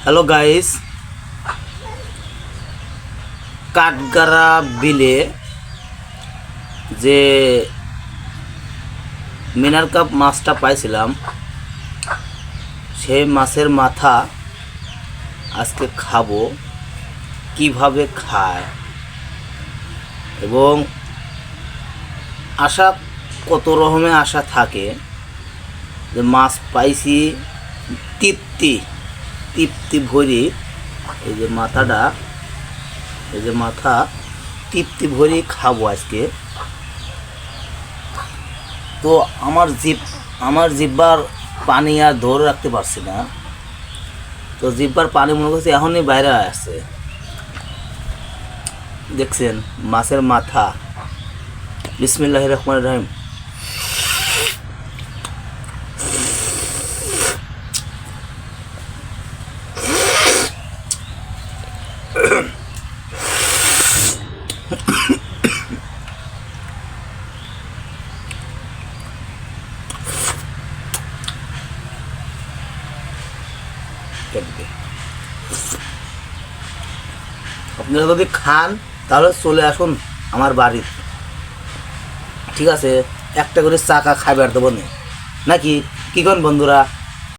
Hello guys, Kathgara বিলে যে মিনার cup মাছটা পাইছিলাম সেই মাছের মাথা আজকে খাবো। কিভাবে খায় এবং আশা কত রকমের আশা থাকে যে মাছ পাইছি তৃপ্তি তৃপ্তি ভরি। এই যে মাথাটা, এই যে মাথা তৃপ্তি ভরি খাবো আজকে। তো আমার জিহ্বার পানি আর ধরে রাখতে পারছি না, তো জিহ্বার পানি মনে করছি এখনই বাইরে আসছে। দেখছেন মাছের মাথা। বিসমিল্লাহির রহমানির রহিম। আপনারা যদি খান তাহলে চলে আসুন আমার বাড়ি, ঠিক আছে? একটা করে চাকা খাইবার দেবো নাকি, কি কোন বন্ধুরা?